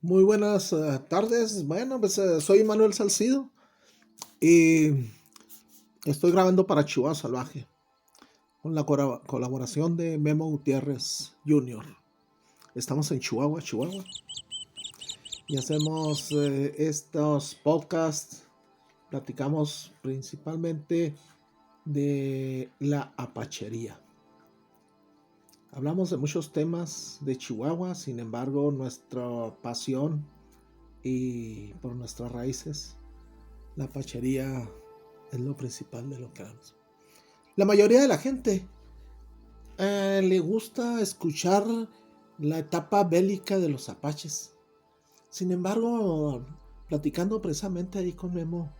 Muy buenas tardes. Bueno, pues soy Manuel Salcido y estoy grabando para Chihuahua Salvaje con la colaboración de Memo Gutiérrez Jr. Estamos en Chihuahua, Chihuahua, y hacemos estos podcasts. Platicamos principalmente de la apachería. Hablamos de muchos temas de Chihuahua, sin embargo, nuestra pasión y por nuestras raíces, la apachería es lo principal de lo que hablamos. La mayoría de la gente le gusta escuchar la etapa bélica de los apaches. Sin embargo, platicando precisamente ahí con Memo,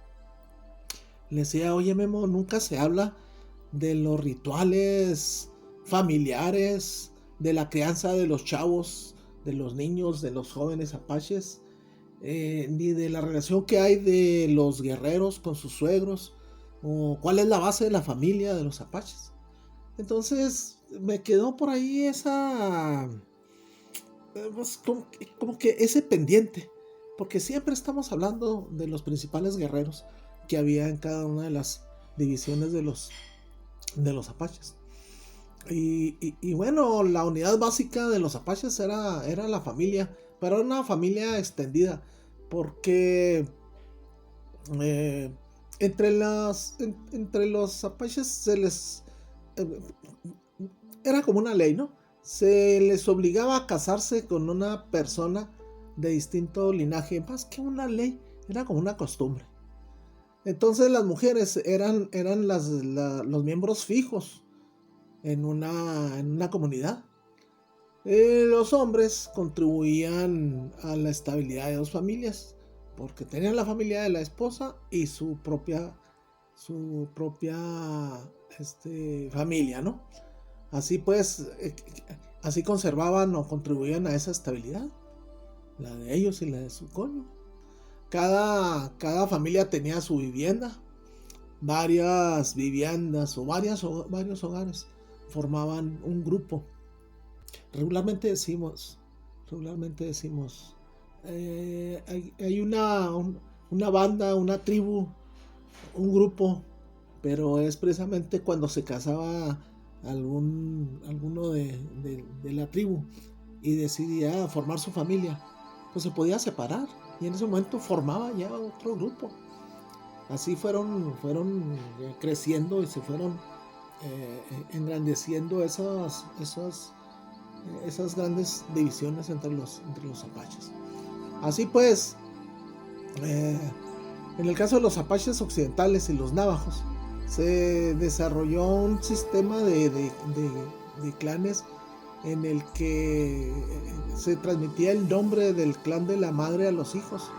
le decía, oye Memo, nunca se habla de los rituales familiares, de la crianza de los chavos, de los niños, de los jóvenes apaches, ni de la relación que hay de los guerreros con sus suegros, o cuál es la base de la familia de los apaches. Entonces me quedó por ahí esa, pues, como que ese pendiente, porque siempre estamos hablando de los principales guerreros que había en cada una de las divisiones de los apaches. Y bueno, la unidad básica de los apaches era la familia, pero era una familia extendida, porque eh, entre los apaches eh, era como una ley, ¿no? Se les obligaba a casarse con una persona de distinto linaje, más que una ley, era como una costumbre. Entonces las mujeres eran los miembros fijos en una comunidad. Los hombres contribuían a la estabilidad de dos familias, porque tenían la familia de la esposa y su propia familia, ¿no? Así pues, así conservaban o contribuían a esa estabilidad, la de ellos y la de su cónyuge. Cada familia tenía su vivienda, varias viviendas o varios hogares formaban un grupo. Regularmente decimos, regularmente decimos, hay una banda, una tribu, un grupo, pero es precisamente cuando se casaba alguno de la tribu y decidía formar su familia, pues se podía separar y en ese momento formaba ya otro grupo. Así fueron creciendo y se fueron engrandeciendo esas grandes divisiones entre los apaches. Así pues, eh, en el caso de los apaches occidentales y los navajos, se desarrolló un sistema de clanes en el que se transmitía el nombre del clan de la madre a los hijos.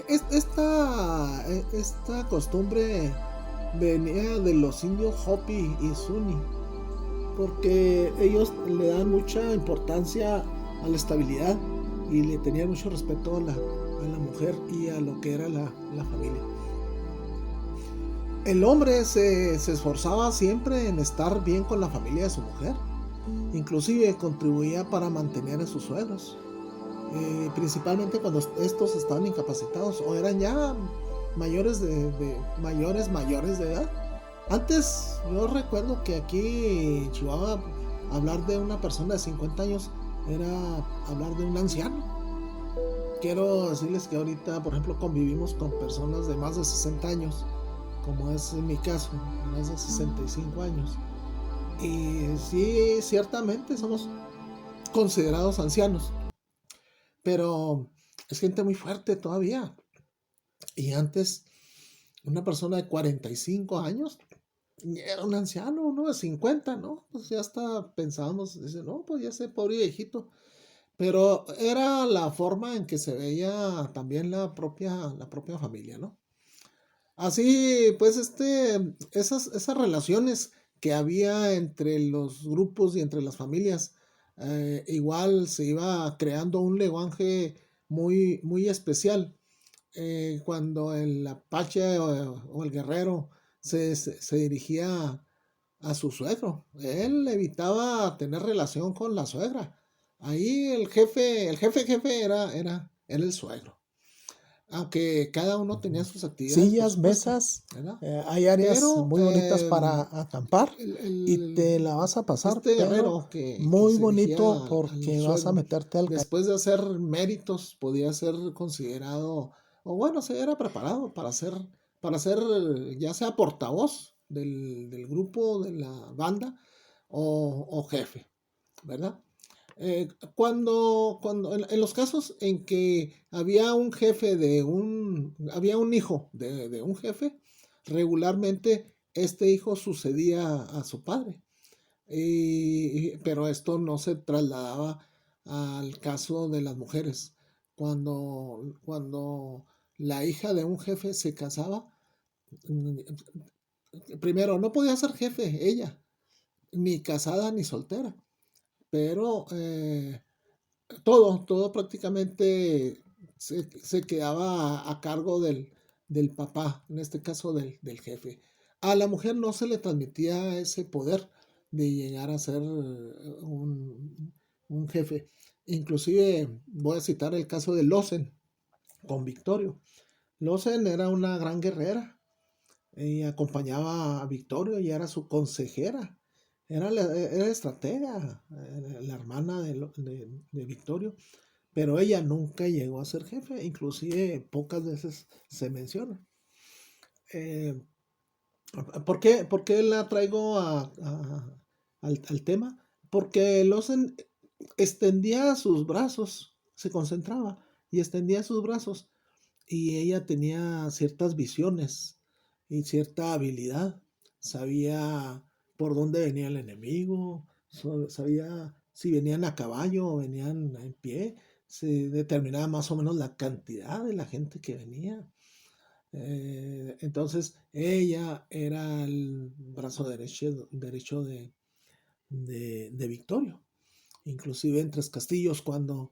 Esta costumbre venía de los indios Hopi y Zuni, porque ellos le dan mucha importancia a la estabilidad y le tenían mucho respeto a la mujer y a lo que era la familia. El hombre se esforzaba siempre en estar bien con la familia de su mujer, inclusive contribuía para mantener a sus suegros, principalmente cuando estos estaban incapacitados o eran ya mayores de edad. Antes yo recuerdo que aquí en Chihuahua hablar de una persona de 50 años era hablar de un anciano. Quiero decirles que ahorita, por ejemplo, convivimos con personas de más de 60 años, como es en mi caso, más de 65 años. Y sí, ciertamente somos considerados ancianos, pero es gente muy fuerte todavía. Y antes, una persona de 45 años era un anciano, uno de 50, ¿no? Pues ya hasta pensábamos, dice, no, pues ya ese pobre viejito. Pero era la forma en que se veía también la propia familia, ¿no? Así, pues, esas relaciones que había entre los grupos y entre las familias, igual se iba creando un lenguaje muy especial. Cuando el apache o el guerrero se dirigía a su suegro, él evitaba tener relación con la suegra, Ahí jefe era el suegro. Aunque cada uno tenía sus actividades, por Sillas, supuesto, mesas, ¿verdad? hay áreas Pero muy bonitas para acampar y te la vas a pasar, este pero guerrero que muy se bonito erigía al porque vas a suegro, meterte al cañón. después de hacer méritos, podía ser considerado, o bueno, se era preparado para ser ya sea portavoz del grupo, de la banda, o jefe, ¿verdad? Cuando en los casos en que había un hijo de un jefe, regularmente este hijo sucedía a su padre. Pero esto no se trasladaba al caso de las mujeres. Cuando la hija de un jefe se casaba, mm, primero no podía ser jefe ella, ni casada ni soltera, pero todo prácticamente se quedaba a cargo del papá, en este caso del jefe. A la mujer no se le transmitía ese poder de llegar a ser un jefe. Inclusive voy a citar el caso de Lozen con Victorio. Lozen era una gran guerrera y acompañaba a Victorio y era su consejera. Era estratega, la hermana de Victorio, pero ella nunca llegó a ser jefe, inclusive pocas veces se menciona. Eh, ¿Por qué la traigo al tema? Porque Lawson extendía sus brazos, se concentraba y extendía sus brazos y ella tenía ciertas visiones y cierta habilidad. Sabía por dónde venía el enemigo, sabía si venían a caballo o venían en pie, se determinaba más o menos la cantidad de la gente que venía. Entonces ella era el brazo derecho de Victorio. Inclusive en Tres Castillos, cuando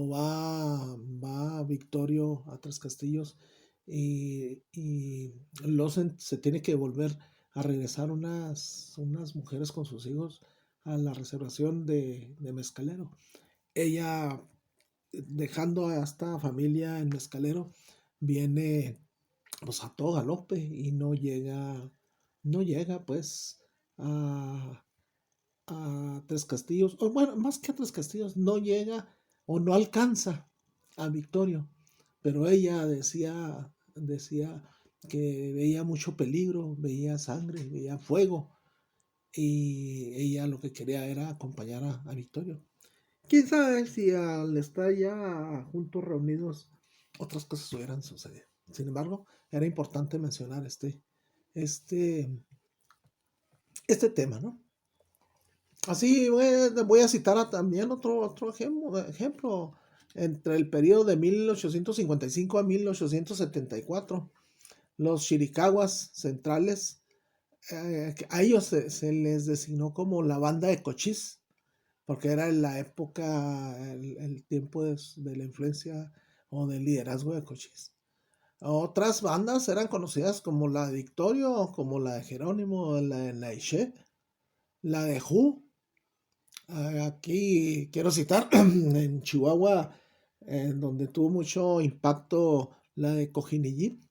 va Victorio a Tres Castillos y Lawson se tiene que volver a regresar unas mujeres con sus hijos a la reservación de Mezcalero. Ella, dejando a esta familia en Mezcalero, viene pues a todo galope y no llega pues a, a Tres Castillos, o bueno, más que a Tres Castillos, no llega o no alcanza a Victorio, pero ella decía que veía mucho peligro, veía sangre, veía fuego, y ella lo que quería era acompañar a Victorio. Quién sabe si al estar ya juntos reunidos otras cosas hubieran sucedido. Sin embargo, era importante mencionar este, este tema, ¿no? Así voy a citar también otro ejemplo. Entre el periodo de 1855 a 1874, los Chiricahuas centrales, a ellos se les designó como la banda de Cochís, porque era en la época, el tiempo de la influencia o del liderazgo de Cochís. Otras bandas eran conocidas como la de Victorio, como la de Jerónimo, la de Naiché, la de Who. Aquí quiero citar en Chihuahua, en donde tuvo mucho impacto la de Cojinillín,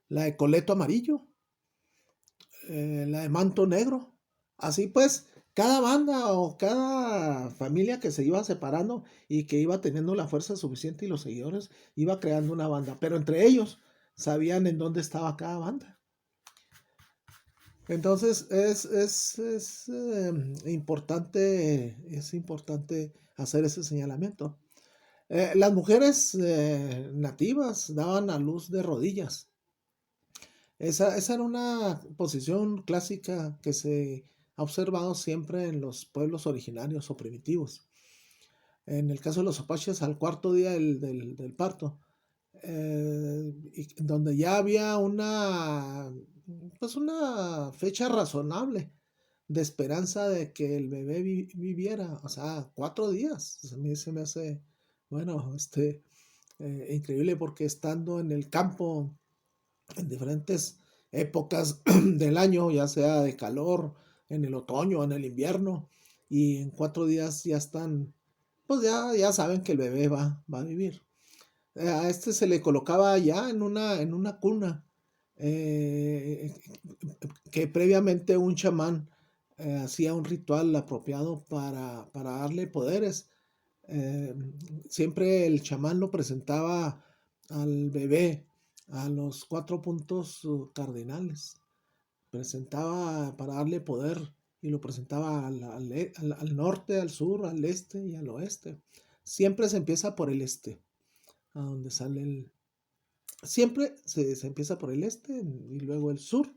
la de Coleto Amarillo, la de Manto Negro. Así pues, cada banda o cada familia que se iba separando y que iba teniendo la fuerza suficiente y los seguidores, iba creando una banda. Pero entre ellos sabían en dónde estaba cada banda. Entonces es importante hacer ese señalamiento. Las mujeres nativas daban a luz de rodillas. Esa era una posición clásica que se ha observado siempre en los pueblos originarios o primitivos. En el caso de los apaches, al cuarto día del parto, donde ya había pues una fecha razonable de esperanza de que el bebé viviera, o sea, 4 días. A mí se me hace, bueno, increíble, porque estando en el campo en diferentes épocas del año, ya sea de calor, en el otoño, en el invierno, y en 4 días ya están pues ya saben que el bebé va a vivir. A este se le colocaba ya en una cuna, que previamente un chamán hacía un ritual apropiado para darle poderes. Eh, Siempre el chamán lo presentaba al bebé a los 4 puntos cardinales. Presentaba para darle poder y lo presentaba al norte, al sur, al este y al oeste. Siempre se empieza por el este, a donde sale el... Siempre se empieza por el este y luego el sur,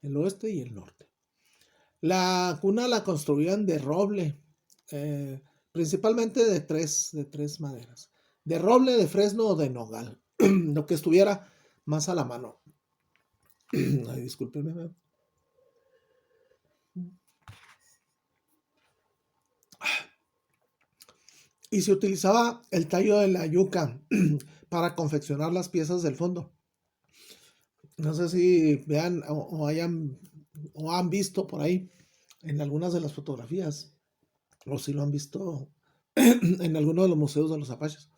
el oeste y el norte. La cuna la construían de roble, eh, principalmente de tres maderas. De roble, de fresno o de nogal, lo que estuviera más a la mano. Ay, discúlpenme. Y se utilizaba el tallo de la yuca para confeccionar las piezas del fondo. No sé si vean o han visto por ahí en algunas de las fotografías, o si lo han visto en alguno de los museos de los apaches,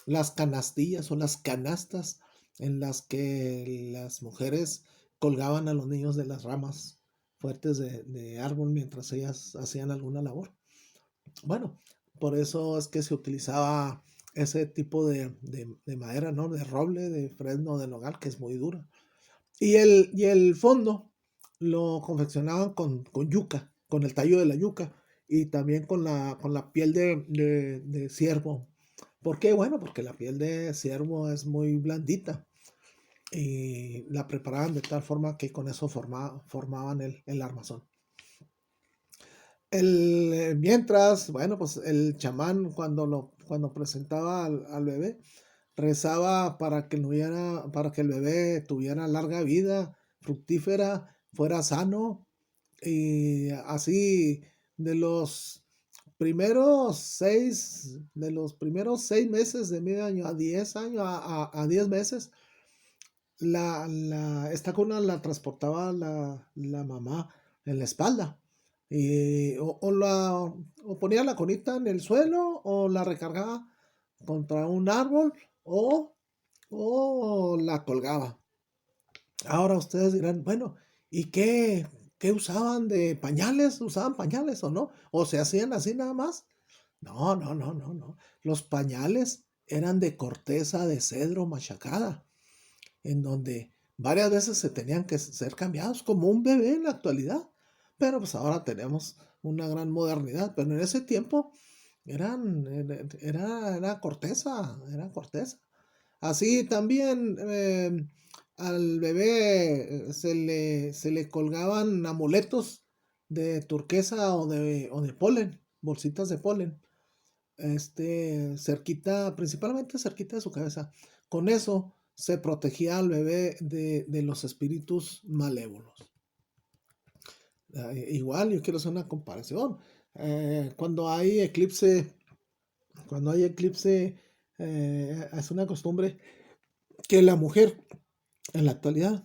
las canastillas o las canastas en las que las mujeres colgaban a los niños de las ramas fuertes de árbol mientras ellas hacían alguna labor. Bueno, por eso es que se utilizaba ese tipo de madera, ¿no? De roble, de fresno, de nogal, que es muy dura. Y el fondo lo confeccionaban con yuca, con el tallo de la yuca y también con la piel de ciervo. ¿Por qué? Bueno, porque la piel de ciervo es muy blandita y la preparaban de tal forma que con eso formaban el armazón. Mientras, bueno, pues el chamán cuando presentaba al bebé, rezaba para que el bebé tuviera larga vida, fructífera, fuera sano, y así de los primeros 6 meses de medio año a 10 años, a 10 meses, esta cuna la transportaba la mamá en la espalda. O ponía la conita en el suelo o la recargaba contra un árbol o la colgaba. Ahora ustedes dirán, bueno, ¿y qué usaban de pañales? ¿Usaban pañales o no? ¿O se hacían así nada más? No, no, no, no, no. Los pañales eran de corteza de cedro machacada, en donde varias veces se tenían que ser cambiados como un bebé en la actualidad. Pero pues ahora tenemos una gran modernidad, pero en ese tiempo era corteza, era corteza. Así también al bebé se le colgaban amuletos de turquesa o de polen, bolsitas de polen, cerquita, principalmente cerquita de su cabeza. Con eso se protegía al bebé de los espíritus malévolos. Igual, yo quiero hacer una comparación. Eh, cuando hay eclipse, cuando hay eclipse, es una costumbre que la mujer en la actualidad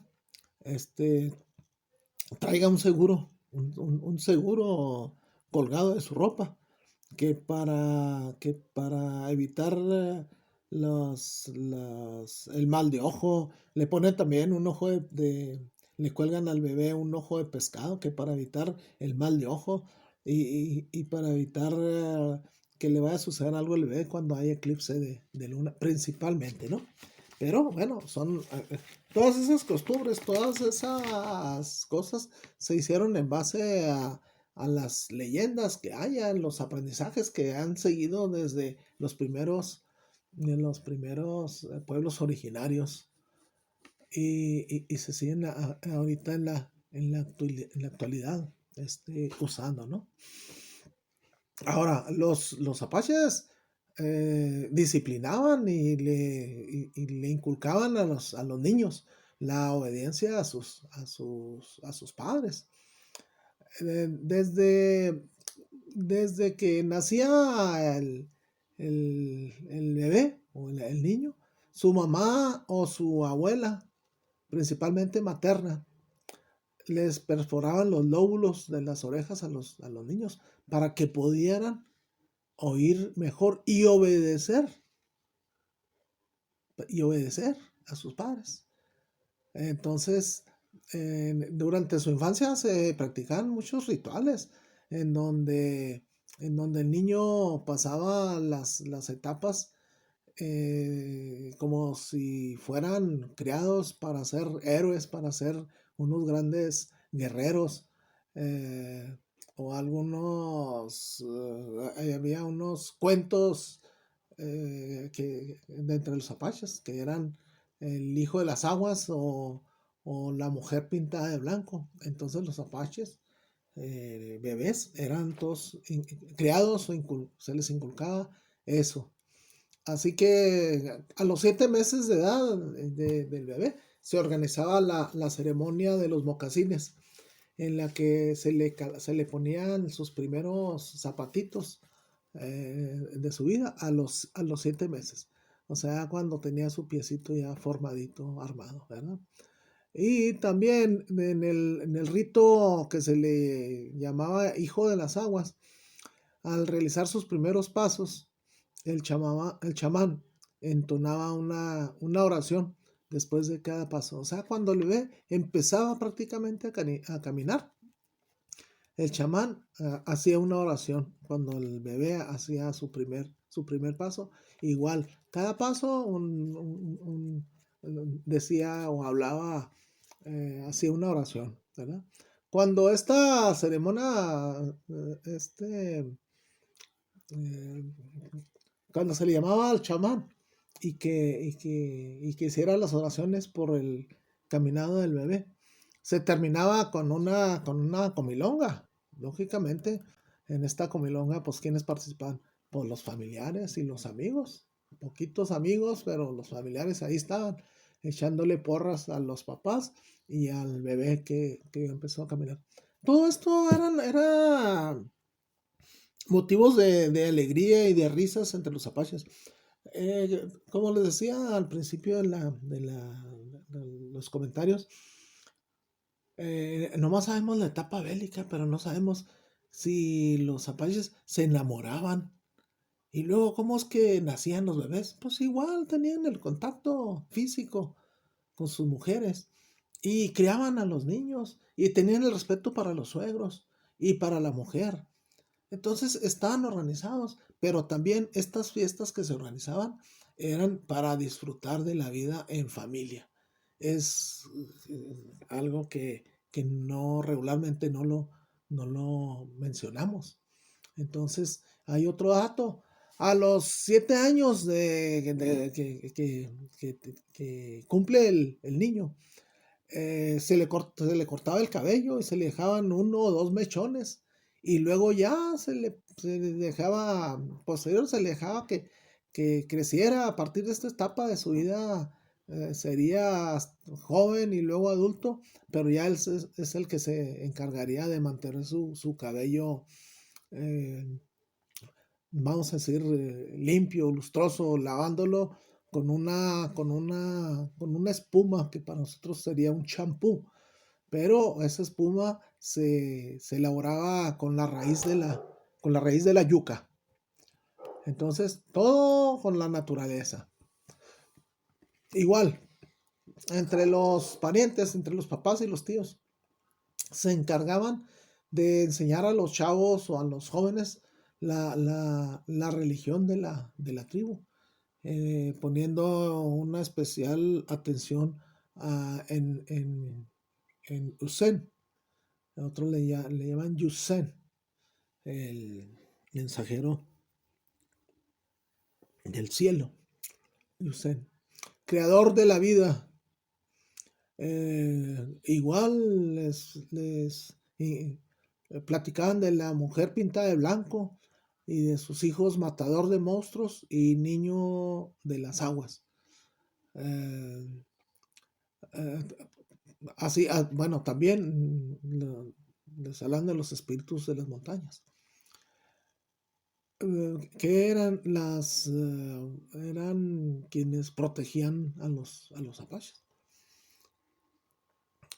traiga un seguro, un seguro colgado de su ropa, que para evitar el mal de ojo, le ponen también un ojo le cuelgan al bebé un ojo de pescado, que para evitar el mal de ojo y para evitar que le vaya a suceder algo al bebé cuando hay eclipse de luna, principalmente, ¿no? Pero bueno, son todas esas costumbres, todas esas cosas se hicieron en base a las leyendas que haya, los aprendizajes que han seguido desde los primeros pueblos originarios y se siguen ahorita en la actualidad usando, ¿no? Ahora, los apaches disciplinaban y le inculcaban a los niños la obediencia a sus padres. Desde que nacía el bebé o el niño, su mamá o su abuela, principalmente materna, les perforaban los lóbulos de las orejas a los niños para que pudieran oír mejor y obedecer a sus padres. Entonces, durante su infancia se practicaban muchos rituales en donde, el niño pasaba las etapas como si fueran criados para ser héroes, para ser unos grandes guerreros. eh, o algunos, había unos cuentos de entre los apaches, que eran el hijo de las aguas o la mujer pintada de blanco. Entonces los apaches, bebés, eran todos criados o se les inculcaba eso. Así que a los 7 meses de edad del bebé se organizaba la ceremonia de los mocasines, en la que se le ponían sus primeros zapatitos de su vida a los 7 meses. O sea, cuando tenía su piecito ya formadito, armado, ¿verdad? Y también en el rito que se le llamaba Hijo de las Aguas, al realizar sus primeros pasos, el chamán entonaba una oración después de cada paso. O sea, cuando el bebé empezaba prácticamente a caminar, el chamán hacía una oración. Cuando el bebé hacía su primer paso, igual, cada paso decía o hablaba, hacía una oración, ¿verdad? Cuando esta ceremonia, eh, cuando se le llamaba al chamán y que hiciera las oraciones por el caminado del bebé, se terminaba con una comilonga. Lógicamente, en esta comilonga, pues, ¿quiénes participaban? Pues los familiares y los amigos. Poquitos amigos, pero los familiares ahí estaban, echándole porras a los papás y al bebé que empezó a caminar. Todo esto era motivos de alegría y de risas entre los apaches. Como les decía al principio de los comentarios, nomás sabemos la etapa bélica, pero no sabemos si los apaches se enamoraban. Y luego, ¿cómo es que nacían los bebés? Pues igual tenían el contacto físico con sus mujeres y criaban a los niños y tenían el respeto para los suegros y para la mujer. Entonces estaban organizados, pero también estas fiestas que se organizaban eran para disfrutar de la vida en familia. Es algo que no regularmente no lo mencionamos. Entonces, hay otro dato. A los 7 años que cumple el niño, se le cortaba el cabello y se le dejaban 1 o 2 mechones. Y luego ya se le dejaba, posterior se le dejaba que creciera. A partir de esta etapa de su vida, sería joven y luego adulto, pero ya él es el que se encargaría de mantener su cabello, eh, vamos a decir, limpio, lustroso, lavándolo con una espuma que para nosotros sería un champú, pero esa espuma se elaboraba con la raíz de la yuca. Entonces, todo con la naturaleza. Igual, entre los parientes, entre los papás y los tíos, se encargaban de enseñar a los chavos o a los jóvenes la religión de la tribu, poniendo una especial atención en Usen. Otros le llaman Yusen, el mensajero del cielo. Yusen, creador de la vida. Igual platicaban de la mujer pintada de blanco y de sus hijos matador de monstruos y niño de las aguas. Eh, eh, Así, bueno, también les hablan de los espíritus de las montañas. Que eran quienes protegían a los apaches.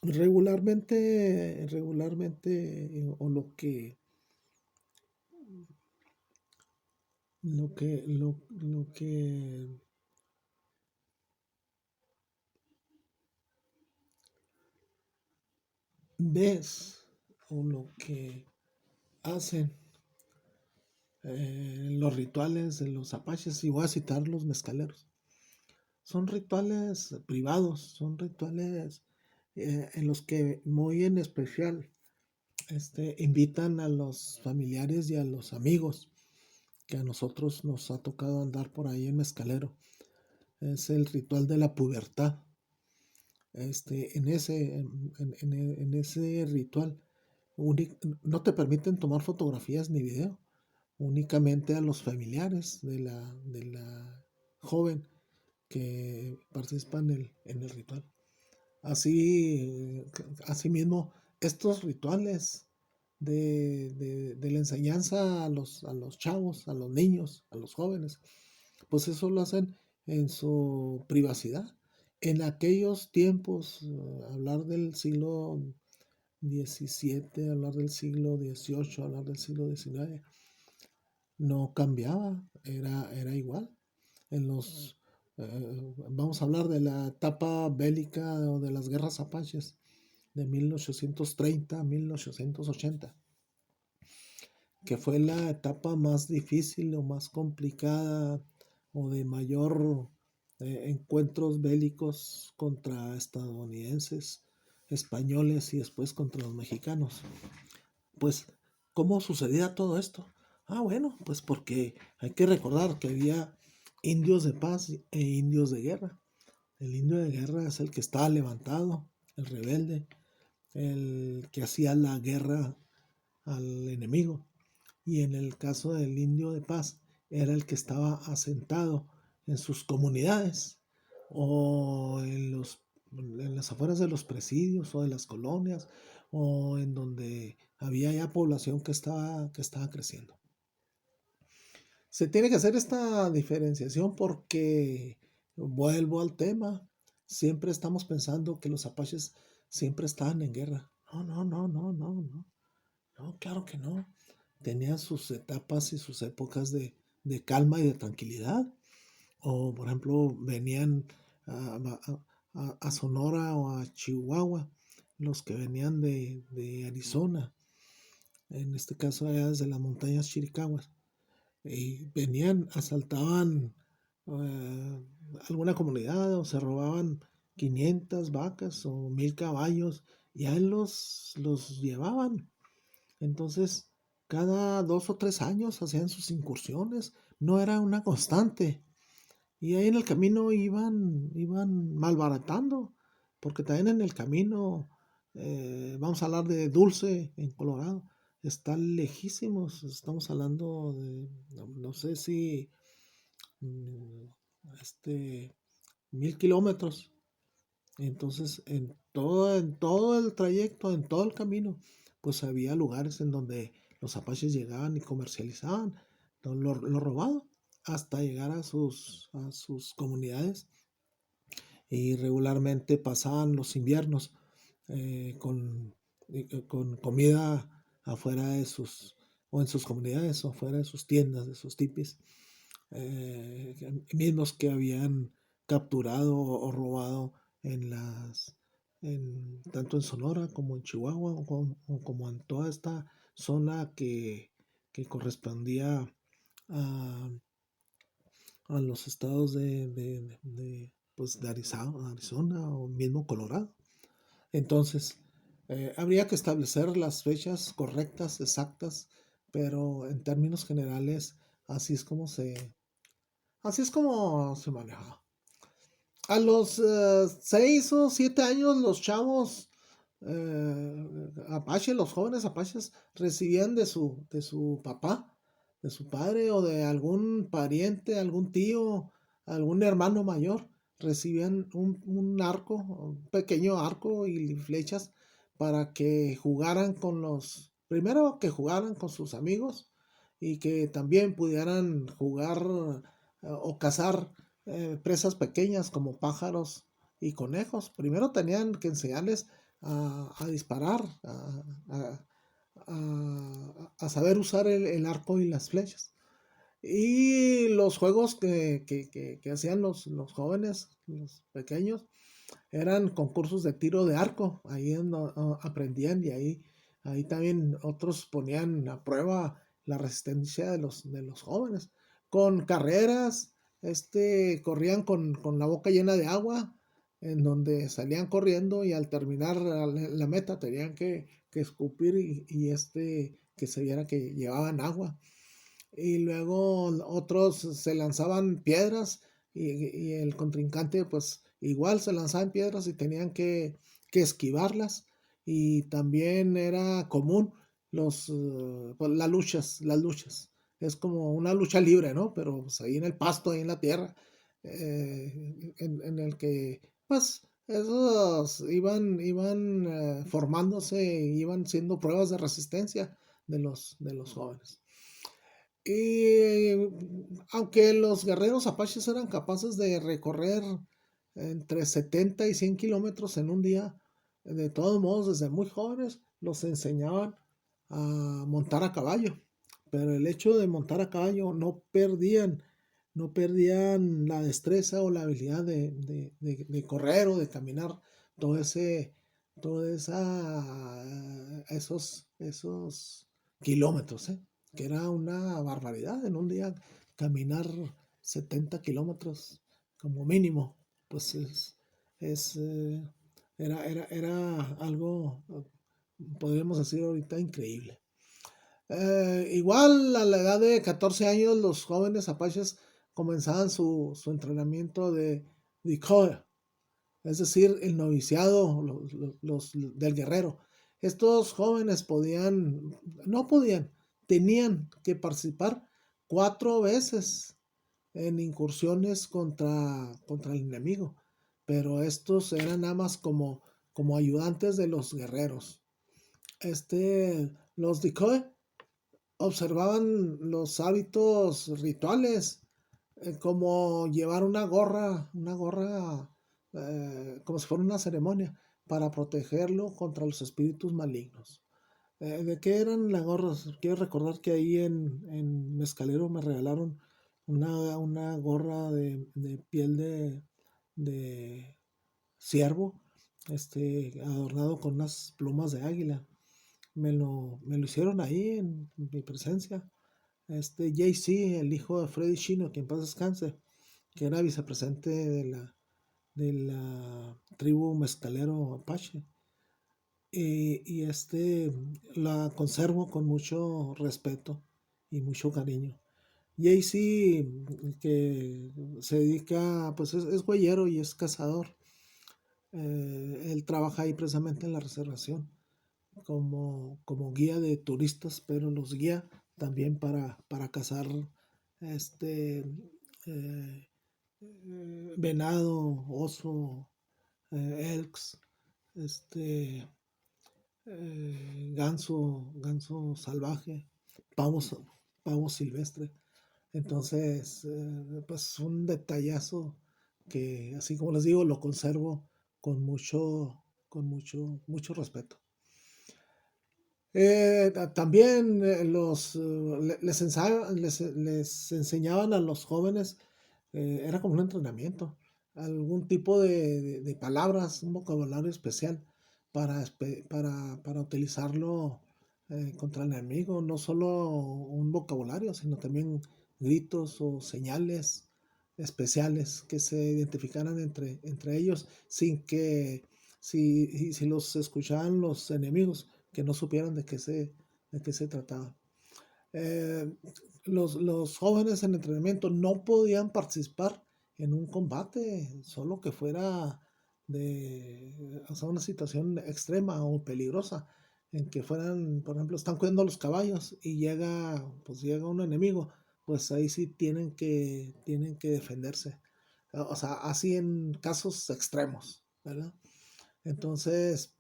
Regularmente, o lo que lo que ves o lo que hacen los rituales de los apaches, y voy a citar los mezcaleros, son rituales privados, son rituales en los que muy en especial invitan a los familiares y a los amigos que a nosotros nos ha tocado andar por ahí en mezcalero. Es el ritual de la pubertad. En ese ritual no te permiten tomar fotografías ni video, únicamente a los familiares de la joven que participa en el ritual. Así, asimismo, estos rituales de la enseñanza a los chavos, a los niños, a los jóvenes, pues eso lo hacen en su privacidad. En aquellos tiempos, hablar del siglo XVII, hablar del siglo XVIII, hablar del siglo XIX, no cambiaba, era igual. Vamos a hablar de la etapa bélica o de las guerras apaches de 1830 a 1880, que fue la etapa más difícil o más complicada o de mayor encuentros bélicos contra estadounidenses, españoles y después contra los mexicanos. Pues, ¿cómo sucedía todo esto? Bueno, pues porque hay que recordar que había indios de paz e indios de guerra. El indio de guerra es el que estaba levantado, el rebelde, el que hacía la guerra al enemigo. Y en el caso del indio de paz, era el que estaba asentado en sus comunidades o en las afueras de los presidios o de las colonias o en donde había ya población que estaba creciendo. Se tiene que hacer esta diferenciación porque, vuelvo al tema, siempre estamos pensando que los apaches siempre estaban en guerra. No, no, no, no, no, no. No, claro que no. Tenían sus etapas y sus épocas de calma y de tranquilidad. O, por ejemplo, venían a Sonora o a Chihuahua, los que venían de Arizona, en este caso allá desde las montañas Chiricahuas, y venían, asaltaban eh, alguna comunidad o se robaban 500 vacas o 1000 caballos y ahí los llevaban. Entonces, cada 2 o 3 años hacían sus incursiones, no era una constante. Y ahí en el camino iban malbaratando, porque también en el camino, vamos a hablar de Dulce en Colorado, están lejísimos, estamos hablando de, no sé si, mm, este, 1000 kilómetros. Entonces, en todo el trayecto, en todo el camino, pues había lugares en donde los apaches llegaban y comercializaban lo robado hasta llegar a sus comunidades, y regularmente pasaban los inviernos con comida afuera de o en sus comunidades o afuera de sus tiendas, de sus tipis, mismos que habían capturado o robado en tanto en Sonora como en Chihuahua o como en toda esta zona que correspondía a, a los estados pues de Arizona o mismo Colorado. Entonces, habría que establecer las fechas correctas, exactas, pero en términos generales, así es como se maneja. A los 6 o 7 años, los chavos apaches, los jóvenes apaches, recibían de su papá, de su padre o de algún pariente, algún tío, algún hermano mayor, recibían un arco, un pequeño arco y flechas para que jugaran primero que jugaran con sus amigos y que también pudieran jugar o cazar presas pequeñas como pájaros y conejos. Primero tenían que enseñarles a disparar, a saber usar el arco y las flechas. Y los juegos que hacían los jóvenes, los pequeños, eran concursos de tiro de arco. Ahí aprendían y ahí también otros ponían a prueba la resistencia de los jóvenes. Con carreras, corrían con la boca llena de agua, en donde salían corriendo y al terminar la meta tenían que escupir y que se viera que llevaban agua. Y luego otros se lanzaban piedras y el contrincante pues igual se lanzaban piedras y tenían que esquivarlas. Y también era común pues, las luchas. Es como una lucha libre, ¿no? Pero pues, ahí en el pasto, ahí en la tierra, en el que pues esos iban formándose, iban siendo pruebas de resistencia de los jóvenes. Y aunque los guerreros apaches eran capaces de recorrer entre 70 y 100 kilómetros en un día, de todos modos, desde muy jóvenes, los enseñaban a montar a caballo. Pero el hecho de montar a caballo no perdían la destreza o la habilidad de correr o de caminar todo ese, esos kilómetros, ¿eh? Que era una barbaridad en un día caminar 70 kilómetros como mínimo, pues es, era algo, podríamos decir ahorita, increíble. Igual a la edad de 14 años los jóvenes apaches comenzaban su entrenamiento de decoy, es decir, el noviciado del guerrero. Estos jóvenes no podían, tenían que participar 4 veces en incursiones contra el enemigo, pero estos eran nada más como ayudantes de los guerreros. Los decoy observaban los hábitos rituales, como llevar una gorra, como si fuera una ceremonia, para protegerlo contra los espíritus malignos. ¿De qué eran las gorras? Quiero recordar que ahí en Mezcalero me regalaron una gorra de piel de ciervo, adornado con unas plumas de águila. Me lo hicieron ahí en mi presencia. Jay-Z, el hijo de Freddy Chino, que en paz descanse, que era vicepresidente de la tribu mezcalero Apache. Y la conservo con mucho respeto y mucho cariño. Jay-Z, que se dedica, pues es güeyero y es cazador. Él trabaja ahí precisamente en la reservación como guía de turistas, pero los guía también para cazar este eh, venado, oso, elks, este ganso salvaje, pavo, pavo silvestre. Entonces, pues un detallazo que, así como les digo, lo conservo con mucho respeto. También les enseñaban a los jóvenes, era como un entrenamiento, algún tipo de palabras, un vocabulario especial para utilizarlo contra el enemigo, no solo un vocabulario, sino también gritos o señales especiales que se identificaran entre ellos sin que, si los escuchaban los enemigos, que no supieran de qué se trataba. Eh, los jóvenes en entrenamiento no podían participar en un combate, solo que fuera o sea, una situación extrema o peligrosa, en que fueran, por ejemplo, están cuidando los caballos y llega un enemigo, pues ahí sí tienen que defenderse. O sea, así en casos extremos, ¿verdad? Entonces,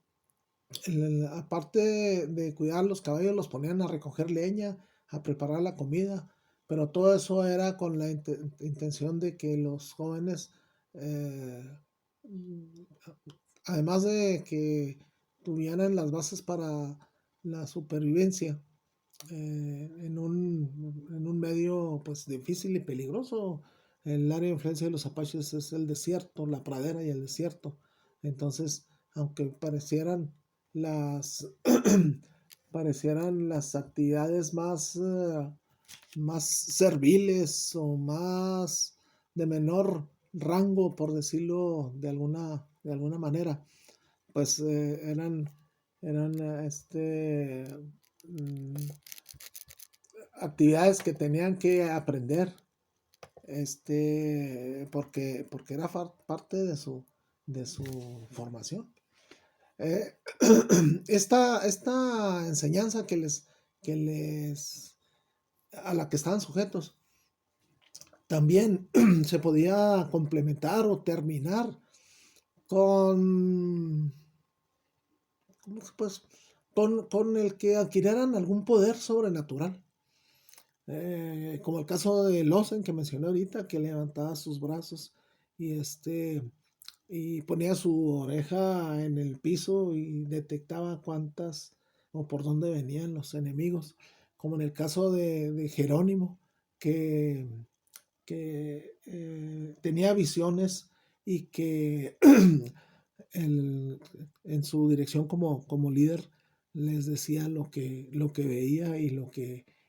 aparte de cuidar los caballos, los ponían a recoger leña, a preparar la comida, pero todo eso era con la intención de que los jóvenes, eh, además de que tuvieran las bases para la supervivencia, en un medio pues difícil y peligroso. El área de influencia de los apaches es el desierto, la pradera y el desierto. Entonces, aunque las parecieran las actividades más serviles o más de menor rango, por decirlo de alguna manera, pues eran mm, actividades que tenían que aprender, porque era parte de su formación. Esta enseñanza a la que estaban sujetos también se podía complementar o terminar con, pues, con el que adquirieran algún poder sobrenatural. Como el caso de Lawson que mencioné ahorita, que levantaba sus brazos y y ponía su oreja en el piso y detectaba cuántas o por dónde venían los enemigos, como en el caso de Jerónimo, que, tenía visiones y que en su dirección como líder les decía lo que veía y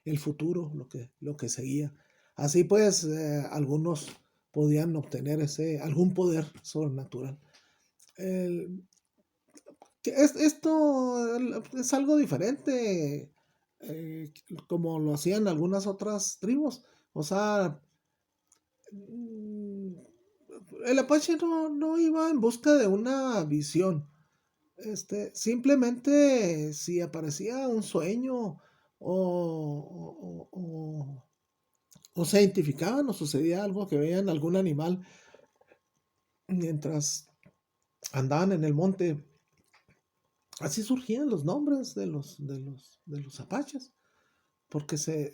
el futuro, lo que seguía. Así pues, algunos podían obtener algún poder sobrenatural. El, esto es algo diferente, como lo hacían algunas otras tribus. O sea, el Apache no iba en busca de una visión. Simplemente si aparecía un sueño o se identificaban o sucedía algo que veían algún animal mientras andaban en el monte, así surgían los nombres de los apaches, porque se,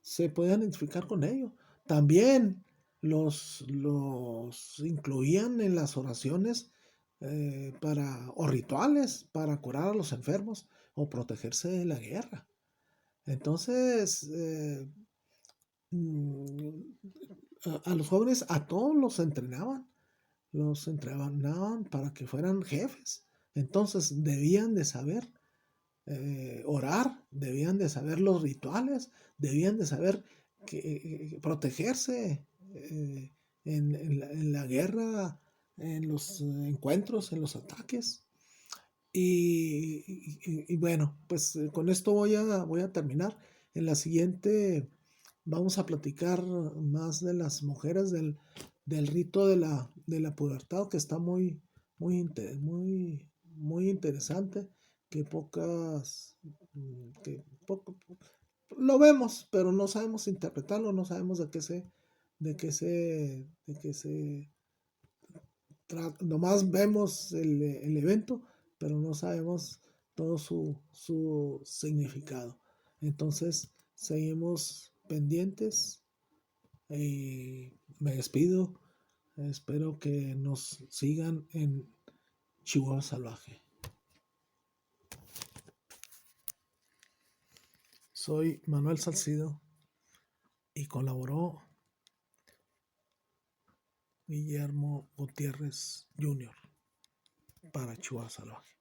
se podían identificar con ellos. También los incluían en las oraciones o rituales para curar a los enfermos o protegerse de la guerra. Entonces, a los jóvenes, a todos los entrenaban para que fueran jefes. Entonces, debían de saber orar, debían de saber los rituales, debían de saber protegerse en la guerra, en los encuentros, en los ataques. Y bueno, pues con esto voy a terminar. En la siguiente vamos a platicar más de las mujeres del rito de la pubertad, que está muy interesante, que que poco, lo vemos, pero no sabemos interpretarlo, no sabemos de qué se nomás vemos el evento, pero no sabemos todo su significado. Entonces, seguimos pendientes y me despido. Espero que nos sigan en Chihuahua Salvaje. Soy Manuel Salcido y colaboró Guillermo Gutiérrez Jr. para Chihuahua Salvaje.